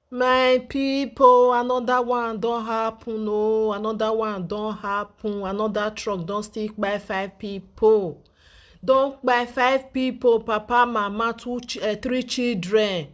My people, another one don't happen. No, another one don't happen. Another truck don't stick by 5 people. Don't by 5 people. Papa, mama, three children.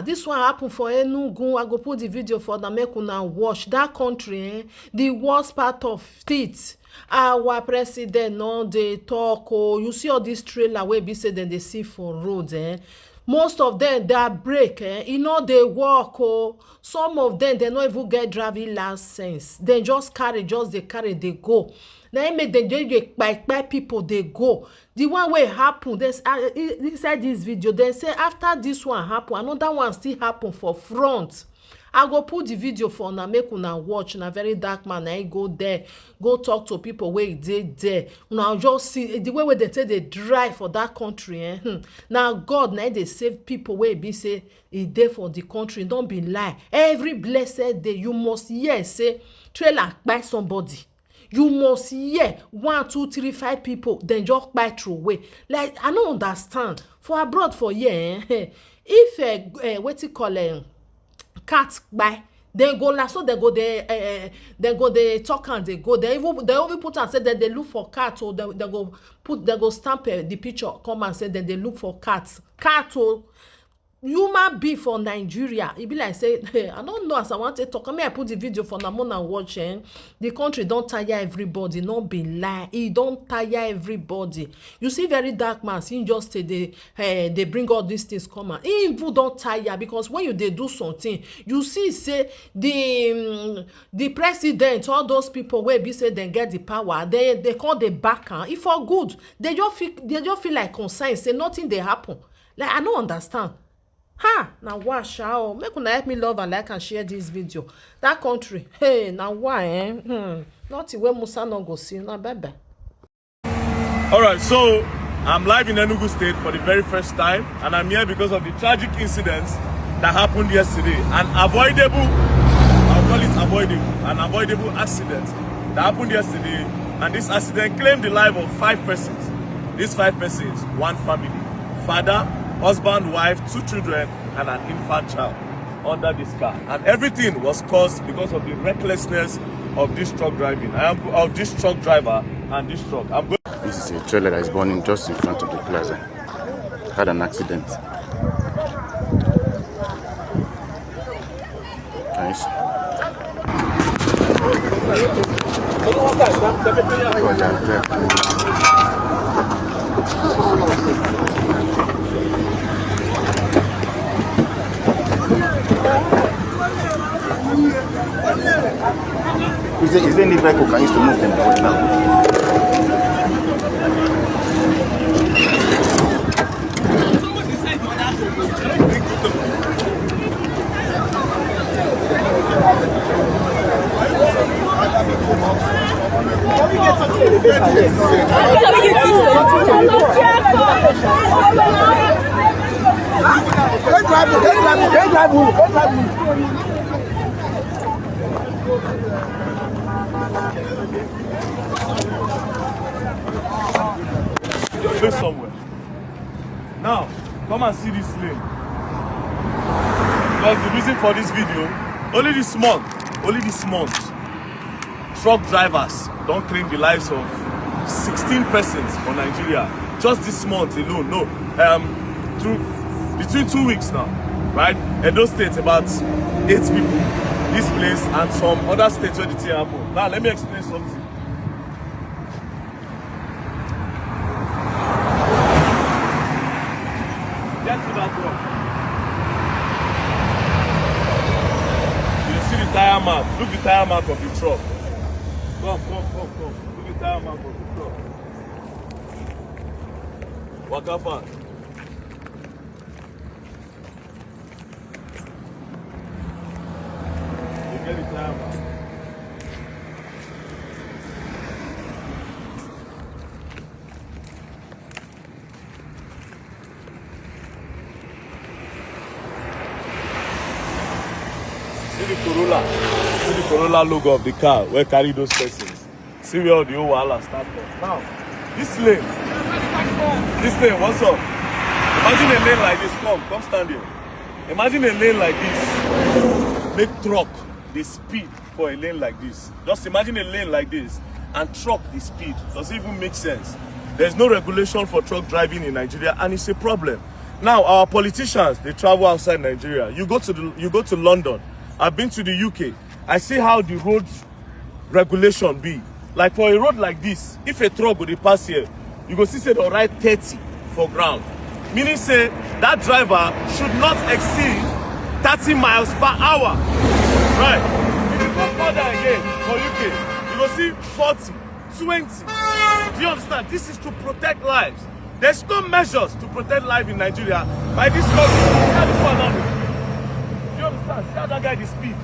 This one happen for Enugu. I go put the video for the make una watch. That country, the worst part of it. Our president no dey talk. Oh, you see all this trailer wey be say dem dey see for road, most of them their brake e no dey work. Oh, some of them dem no even get driving license. Dem just dey carry dey go. Na im make dem dey kpai people dey go. The one wey happen inside this video, dem say after this one happen, another one still happen for front. I go put the video for una make una watch. Na very dark man na him go there go talk to people wey dey there. Una just see the way wey dem take dey drive for that country. Na God na him dey save people wey be say e dey for the country. Don be lie. Every blessed day you must hear say trailer kpai somebody. You must hear 1 2 3 5 people dem just kpai throway. Like I no understand. For abroad for here if wetin call cat kpai, dem go so dem go dey talk am dey go. Dem even put am say dem dey look for cat. Or dem go stamp the picture come and say dem dey look for cat. Human being for Nigeria, e be like say I don't know as I want to talk. I put the video for na more and watch. The country don tire everybody. No be lie, e don tire everybody. You see very dark man, he just dey bring all these things come out. He even don tire because when you dey do something, you see say the president, all those people wey be say dem get the power, they call the back am. E for good. They just feel like concern say nothing dey happen. Like I no understand. Now wash out. Make una help me love and like and share this video. That country, hey, now why? Nothing where Musa no go see. Now bye bye. All right, so I'm live in Enugu State for the very first time, and I'm here because of the tragic incidents that happened yesterday. An avoidable accident that happened yesterday, and this accident claimed the life of 5 persons. These 5 persons, one family, father, husband, wife, 2 children, and an infant child under this car. And everything was caused because of the recklessness of this truck driver and this truck. This is a trailer that is burning just in front of the plaza. Had an accident. Nice. Is there any vehicle can use to move them right now? Somewhere. Now, come and see this lane. Because the reason for this video, only this month, truck drivers don't claim the lives of 16 persons for Nigeria. Just this month alone. No, between 2 weeks now, right? Edo State, about 8 people. This place and some other states where the thing happened. Now, let me explain something. Get to that one. You see the tire mark. Look the tire mark of the truck. Come. Look the tire mark of the truck. Waka fast. You get the tire mark. See the Corolla logo of the car where carry those persons. See where all the old wahala start from. Now, this lane, what's up? Imagine a lane like this. Come stand here. Imagine a lane like this. make truck the speed for a lane like this. Just imagine a lane like this and truck the speed. Does it even make sense? There's no regulation for truck driving in Nigeria, and it's a problem. Now our politicians, they travel outside Nigeria. You go to London. I've been to the UK. I see how the road regulation be. Like for a road like this, if a truck would pass here, you go see say they'll write 30 for ground. Meaning say that driver should not exceed 30 miles per hour. Right? If you go further again for UK, you go see 40, 20. Do you understand? This is to protect lives. There's no measures to protect life in Nigeria by this law. Do you understand? See how that guy is speed.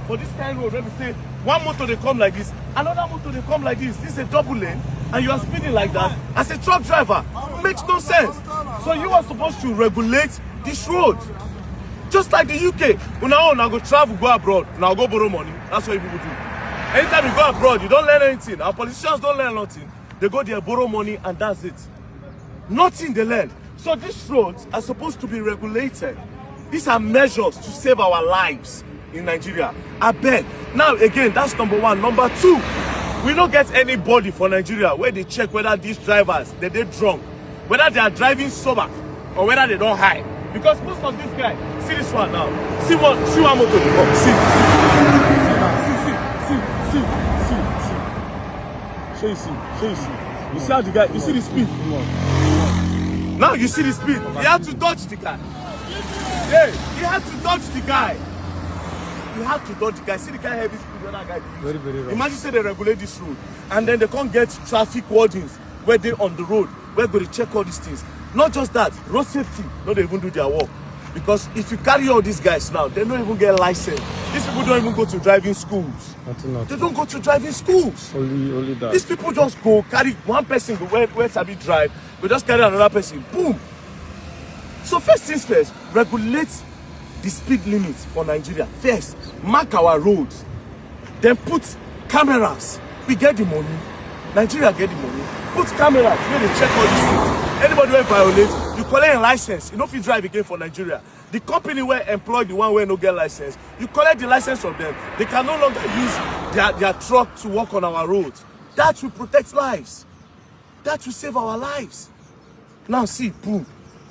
For this kind of road, let me say, one motor they come like this, another motor they come like this. This is a double lane, and you are speeding like that. As a truck driver, makes no sense. So you are supposed to regulate this road. Just like the UK. Now go travel, go abroad. Now go borrow money. That's what people do. Anytime you go abroad, you don't learn anything. Our politicians don't learn nothing. They go there, borrow money, and that's it. Nothing they learn. So these roads are supposed to be regulated. These are measures to save our lives in Nigeria. I beg. Now again, that's number one. Number two, we don't get anybody for Nigeria where they check whether these drivers they're drunk, whether they are driving sober, or whether they don't hide. Because most of these guys, see this one now. See one motor they come. See. Show you see. You see how the guy, you see the speed? Now you see the speed. He had to dodge the guy. Hey, he had to dodge the guy. You have to dodge the guy. See the guy heavy speed, the other guy. Very, very wrong. Imagine say they regulate this road, and then they can't get traffic wardens where they on the road, where they check all these things. Not just that, road safety, no, they even do their work. Because if you carry all these guys now, they don't even get license. These people don't even go to driving schools. They don't go to driving schools. Only that. These people just go carry one person go where Sabi drive, we just carry another person. Boom. So first things first, regulate the speed limits for Nigeria. First, mark our roads. Then put cameras. We get the money. Nigeria get the money. Put cameras where they check all these things. Anybody who violate, you collect a license. You know if you drive again for Nigeria. The company where employ the one where no get license, you collect the license from them. They can no longer use their truck to work on our roads. That will protect lives. That will save our lives. Now see, boom.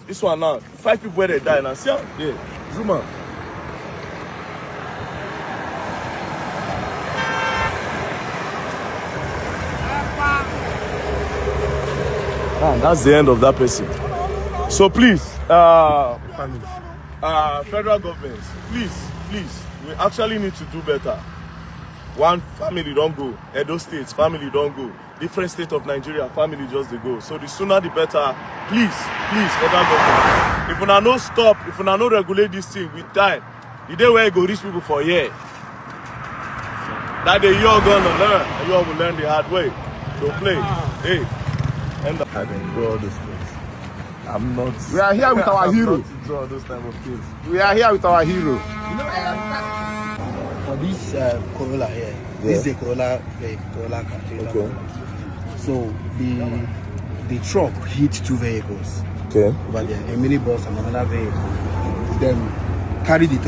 This one now, 5 people where they die now. See how? Yeah, zoom out. That's the end of that person. So please, federal government, please, we actually need to do better. One family don't go, Edo State family don't go, different state of Nigeria family just they go. So the sooner the better. Please, federal government. If we no stop, if we no regulate this thing with time, the day where you go reach people for here, that day you're gonna learn, and you all will learn the hard way. Don't play. Hey. And I can do all those things. I'm not. We are here with our hero. Not to do all those type of things. We are here with our hero. For this Corolla here, this is a Corolla car. Okay. So the truck hit 2 vehicles. Okay. Over there, a minibus and another vehicle. Then carried the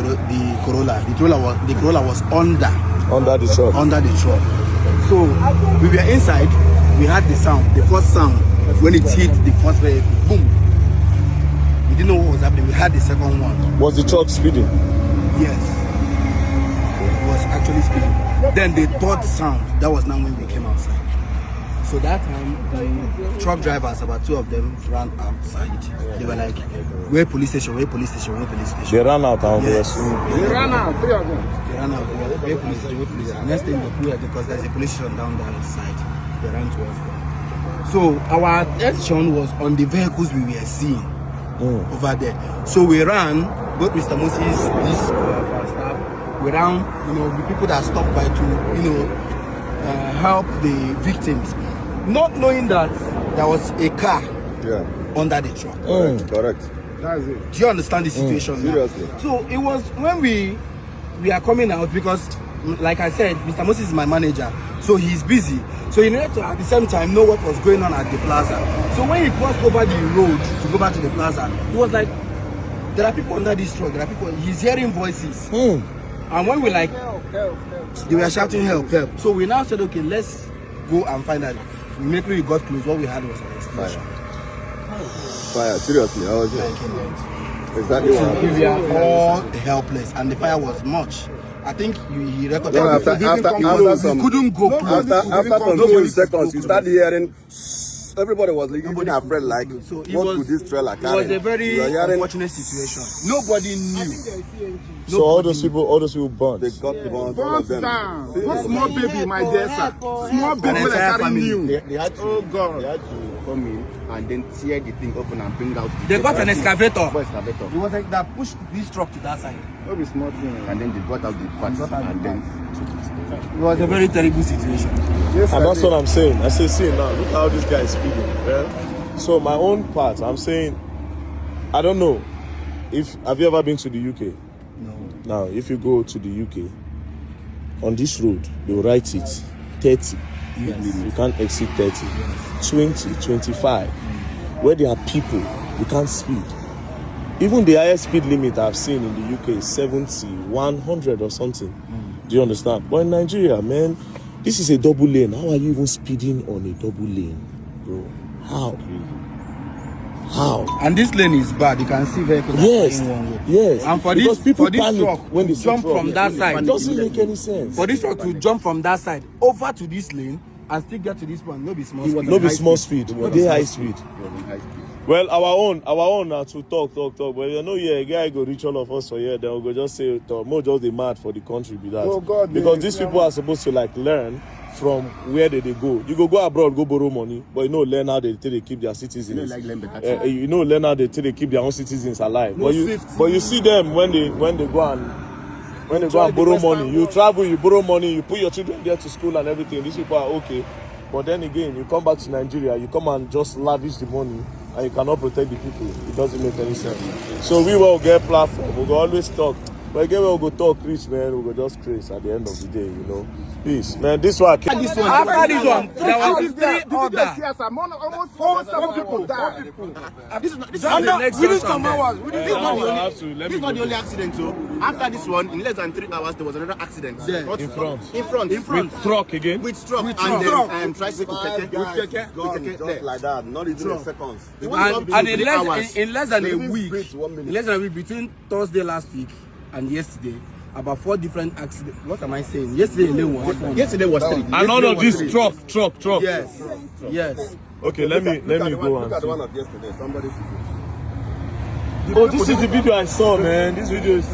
Corolla. The Corolla was under the truck. Under the truck. So we were inside. We had the sound, the first sound when it hit the first vehicle. Boom. We didn't know what was happening. We had the second one. Was the truck speeding? Yes. It was actually speeding. Then the third sound, that was now when we came outside. So that time, the truck drivers, about 2 of them, ran outside. They were like, where police station, where police station, where police station. They ran out of yes. They ran out, 3 of them. They ran out, where police station, where police station. Next thing they blew it because there's a police station down that side. They ran towards them. So our attention was on the vehicles we were seeing over there. So we ran, both Mr. Moses, this staff, we ran, the people that stopped by to, help the victims. Not knowing that there was a car under the truck. Correct. That's it. Do you understand the situation now? Seriously. So it was when we are coming out because, like I said, Mr. Moses is my manager, so he's busy. So he needed to at the same time know what was going on at the plaza. So when he crossed over the road to go back to the plaza, he was like, There are people under this truck. There are people. He's hearing voices. And when we like, they were shouting help, help. So we now said, okay, let's go and find out. Immediately we got close. What we had was an explosion. Fire, seriously. I was exactly what We were all helpless, and the fire was much. I think he recorded. Then after he couldn't go close. after some few seconds, you started hearing. Everybody was even afraid, like, So it what was, could this trailer it carry? was a very You are hearing- unfortunate situation. Nobody knew. So all those people burnt. They got the ones, all of them. One small baby, my dear sir. Small baby An that entire carry family. new. They had to, Oh God. They had to come in and then tear the thing open and bring out the They got an excavator. excavator. It was like that pushed this truck to that side. Don't be small thing. And then they got out the parts and then took it. It was a very terrible situation. Yes, And I that's did. what I'm saying. I say, see now, look how this guy is speaking. Yeah? So my own part, I'm saying, I don't know. Have you ever been to the UK? No. Now, if you go to the UK, on this road, they'll write it 30. Yes. You can't exceed 30. 20, 25. Where there are people, you can't speed. Even the highest speed limit I've seen in the UK is 70, 100 or something. Do you understand? But in Nigeria, man, this is a double lane. How are you even speeding on a double lane, bro? How? And this lane is bad. You can see vehicles Yes, in one way. yes. And for Because this, people for this panic truck when they to see jump truck. from that side, It doesn't make any sense. for this truck to jump from that side over to this lane and still get to this one, no be small speed. No be small speed, no be high speed. Well, our own now to talk. But you know, yeah, guy go reach all of us for here. Then we go just say, more just the mad for the country be that. Oh, God, because man, these people are supposed to like learn from where they go. You go abroad, go borrow money, but you know learn how they keep their citizens. You know learn how they keep their own citizens alive. But you see them when they go and borrow money. You travel, you borrow money, you put your children there to school and everything. These people are okay. But then again, you come back to Nigeria, you come and just lavish the money, and you cannot protect the people. It doesn't make any sense. So we will get platform. We will always talk. But again, we will go talk rich, man. We will just crazy at the end of the day, you know. Peace, man. This one. After this one, there was three other. Yes, sir. Almost 7 people died. This is the next Within junction some there. hours. Within some hours. This is not the only accident, so after this one, in less than 3 hours, there was another accident. In front. In front. With truck again. With truck. With And truck. then tricycle keke. With keke. Gone, With keke. just like that. Not even in seconds. And in less than a Even week, breathe 1 minute. in less than a week between Thursday last week and yesterday, about 4 different accidents. What am I saying? Yesterday alone was one. Yesterday was 3. And all of this truck. Yes, yes. Okay, let me go Look and at the see. one of yesterday. Somebody. Oh, this is the video I saw, man. This video is